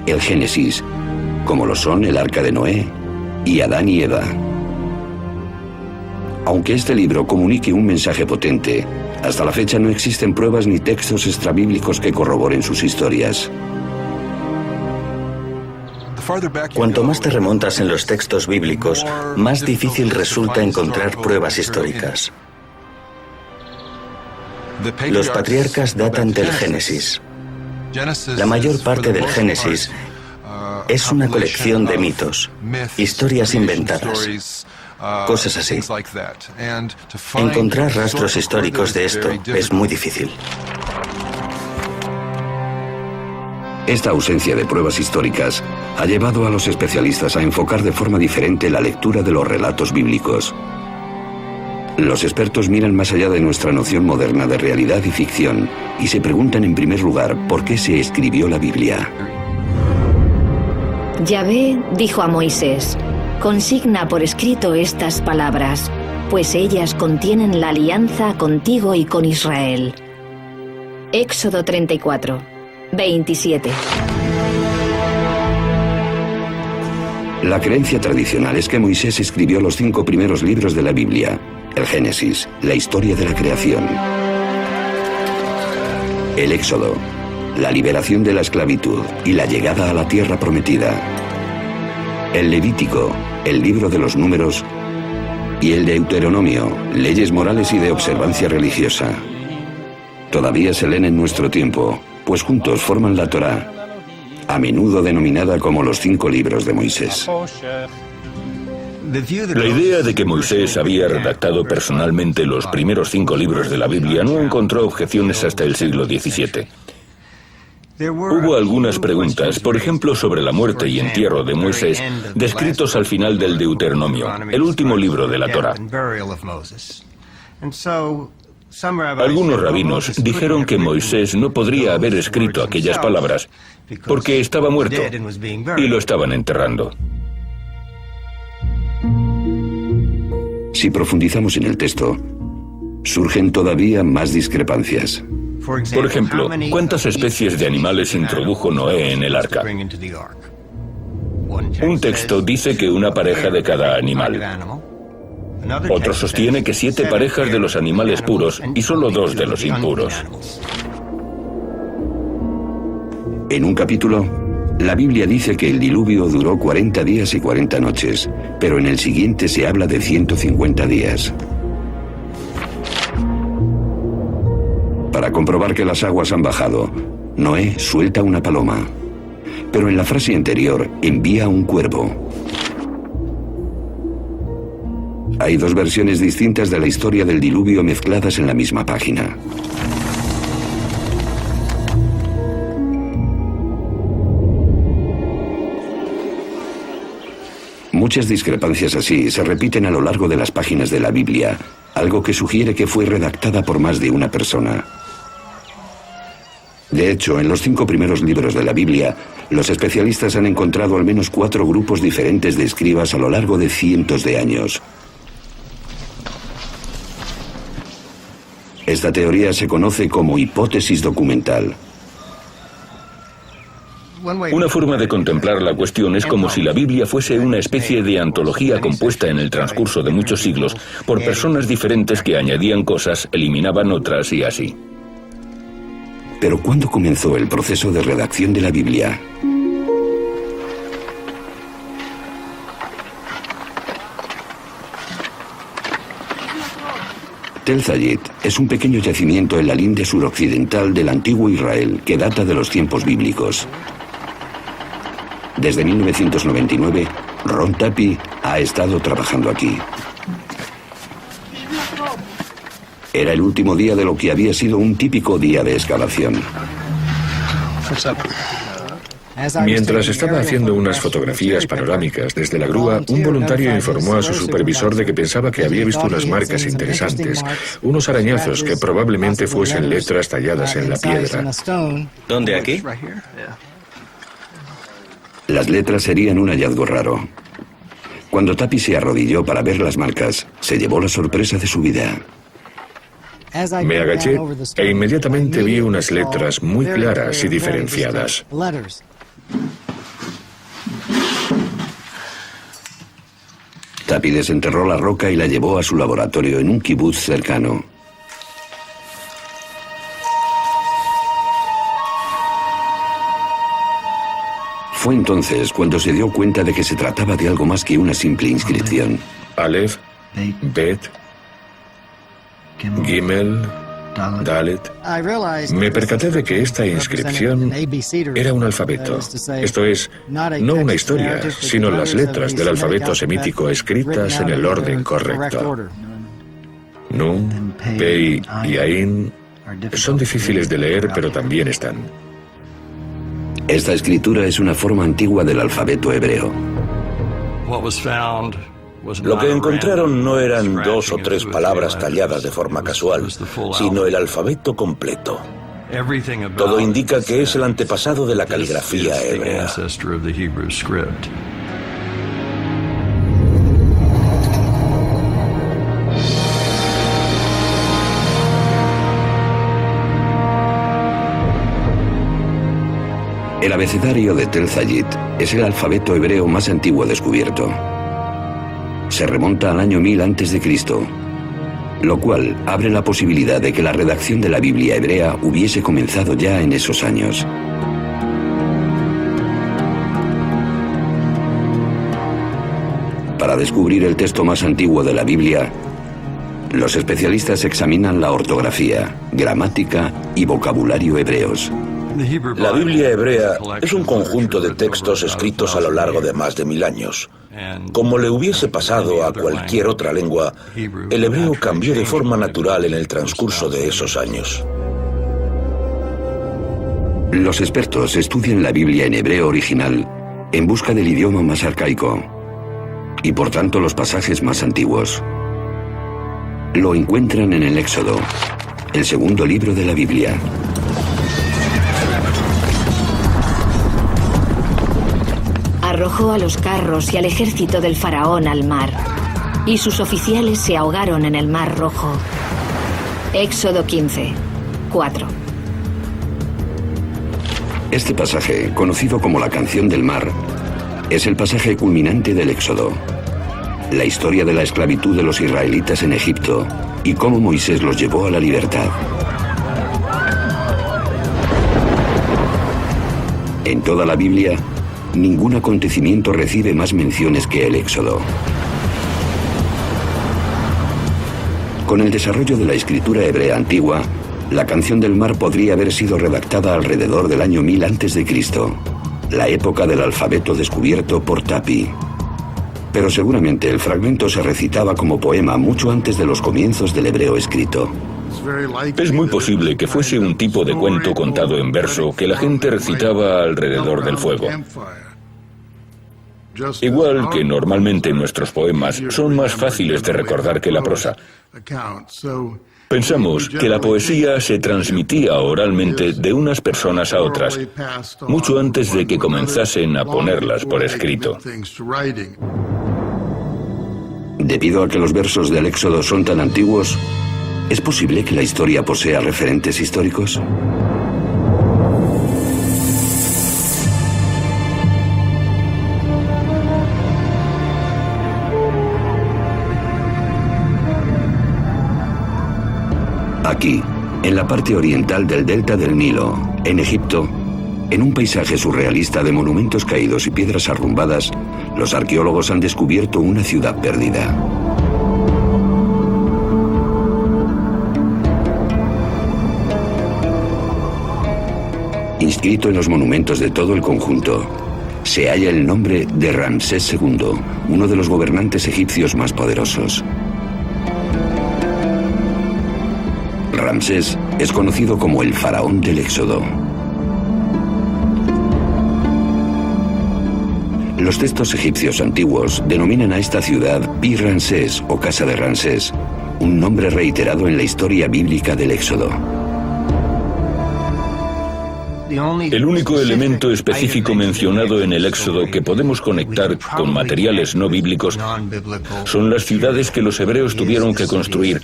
el Génesis, como lo son el Arca de Noé y Adán y Eva. Aunque este libro comunique un mensaje potente, hasta la fecha no existen pruebas ni textos extrabíblicos que corroboren sus historias. Cuanto más te remontas en los textos bíblicos, más difícil resulta encontrar pruebas históricas. Los patriarcas datan del Génesis. La mayor parte del Génesis es una colección de mitos, historias inventadas, cosas así. Encontrar rastros históricos de esto es muy difícil. Esta ausencia de pruebas históricas ha llevado a los especialistas a enfocar de forma diferente la lectura de los relatos bíblicos. Los expertos miran más allá de nuestra noción moderna de realidad y ficción y se preguntan en primer lugar por qué se escribió la Biblia. Yahvé dijo a Moisés: consigna por escrito estas palabras, pues ellas contienen la alianza contigo y con Israel. Éxodo 34, 27. La creencia tradicional es que Moisés escribió los 5 primeros libros de la Biblia: el Génesis, la historia de la creación; el Éxodo, la liberación de la esclavitud y la llegada a la tierra prometida; el Levítico, el libro de los números; y el Deuteronomio, leyes morales y de observancia religiosa. Todavía se leen en nuestro tiempo, pues juntos forman la Torá, a menudo denominada como los 5 libros de Moisés. La idea de que Moisés había redactado personalmente los primeros 5 libros de la Biblia no encontró objeciones hasta el siglo XVII. Hubo algunas preguntas, por ejemplo, sobre la muerte y entierro de Moisés, descritos al final del Deuteronomio, el último libro de la Torá. Algunos rabinos dijeron que Moisés no podría haber escrito aquellas palabras porque estaba muerto y lo estaban enterrando. Si profundizamos en el texto, surgen todavía más discrepancias. Por ejemplo, ¿cuántas especies de animales introdujo Noé en el arca? Un texto dice que una pareja de cada animal. Otro sostiene que 7 parejas de los animales puros y solo 2 de los impuros. En un capítulo, la Biblia dice que el diluvio duró 40 días y 40 noches, pero en el siguiente se habla de 150 días. Para comprobar que las aguas han bajado, Noé suelta una paloma, pero en la frase anterior envía un cuervo. Hay 2 versiones distintas de la historia del diluvio mezcladas en la misma página. Muchas discrepancias así se repiten a lo largo de las páginas de la Biblia, algo que sugiere que fue redactada por más de una persona. De hecho, en los 5 primeros libros de la Biblia, los especialistas han encontrado al menos 4 grupos diferentes de escribas a lo largo de cientos de años. Esta teoría se conoce como hipótesis documental. Una forma de contemplar la cuestión es como si la Biblia fuese una especie de antología compuesta en el transcurso de muchos siglos por personas diferentes que añadían cosas, eliminaban otras y así. Pero ¿cuándo comenzó el proceso de redacción de la Biblia? Tel Zayit es un pequeño yacimiento en la linde suroccidental del antiguo Israel que data de los tiempos bíblicos. Desde 1999, Ron Tapi ha estado trabajando aquí. Era el último día de lo que había sido un típico día de excavación. Mientras estaba haciendo unas fotografías panorámicas desde la grúa, un voluntario informó a su supervisor de que pensaba que había visto unas marcas interesantes, unos arañazos que probablemente fuesen letras talladas en la piedra. ¿Dónde, aquí? Las letras serían un hallazgo raro. Cuando Tapi se arrodilló para ver las marcas, se llevó la sorpresa de su vida. Me agaché e inmediatamente vi unas letras muy claras y diferenciadas. Tapi desenterró la roca y la llevó a su laboratorio en un kibutz cercano. Fue entonces cuando se dio cuenta de que se trataba de algo más que una simple inscripción. Aleph, Bet, Gimel, Dalet. Me percaté de que esta inscripción era un alfabeto. Esto es, no una historia, sino las letras del alfabeto semítico escritas en el orden correcto. Nun, Pei y Ain son difíciles de leer, pero también están. Esta escritura es una forma antigua del alfabeto hebreo. Lo que encontraron no eran 2 o 3 palabras talladas de forma casual, sino el alfabeto completo. Todo indica que es el antepasado de la caligrafía hebrea. El abecedario de Tel Zayit es el alfabeto hebreo más antiguo descubierto. Se remonta al año 1000 a.C., lo cual abre la posibilidad de que la redacción de la Biblia hebrea hubiese comenzado ya en esos años. Para descubrir el texto más antiguo de la Biblia, los especialistas examinan la ortografía, gramática y vocabulario hebreos. La Biblia hebrea es un conjunto de textos escritos a lo largo de más de 1000 años. Como le hubiese pasado a cualquier otra lengua, el hebreo cambió de forma natural en el transcurso de esos años. Los expertos estudian la Biblia en hebreo original en busca del idioma más arcaico y por tanto los pasajes más antiguos. Lo encuentran en el Éxodo, el segundo libro de la Biblia. Arrojó a los carros y al ejército del faraón al mar, y sus oficiales se ahogaron en el mar Rojo. Éxodo 15, 4. Este pasaje, conocido como la Canción del Mar, es el pasaje culminante del Éxodo. La historia de la esclavitud de los israelitas en Egipto y cómo Moisés los llevó a la libertad. En toda la Biblia, ningún acontecimiento recibe más menciones que el Éxodo. Con el desarrollo de la escritura hebrea antigua, la Canción del Mar podría haber sido redactada alrededor del año 1000 a.C., la época del alfabeto descubierto por Tapi. Pero seguramente el fragmento se recitaba como poema mucho antes de los comienzos del hebreo escrito. Es muy posible que fuese un tipo de cuento contado en verso que la gente recitaba alrededor del fuego. Igual que normalmente nuestros poemas son más fáciles de recordar que la prosa. Pensamos que la poesía se transmitía oralmente de unas personas a otras, mucho antes de que comenzasen a ponerlas por escrito. Debido a que los versos del Éxodo son tan antiguos, ¿es posible que la historia posea referentes históricos? Aquí, en la parte oriental del delta del Nilo, en Egipto, en un paisaje surrealista de monumentos caídos y piedras arrumbadas, los arqueólogos han descubierto una ciudad perdida. Inscrito en los monumentos de todo el conjunto, se halla el nombre de Ramsés II, uno de los gobernantes egipcios más poderosos. Ramsés es conocido como el faraón del Éxodo. Los textos egipcios antiguos denominan a esta ciudad Pi-Ramsés o Casa de Ramsés, un nombre reiterado en la historia bíblica del Éxodo. El único elemento específico mencionado en el Éxodo que podemos conectar con materiales no bíblicos son las ciudades que los hebreos tuvieron que construir.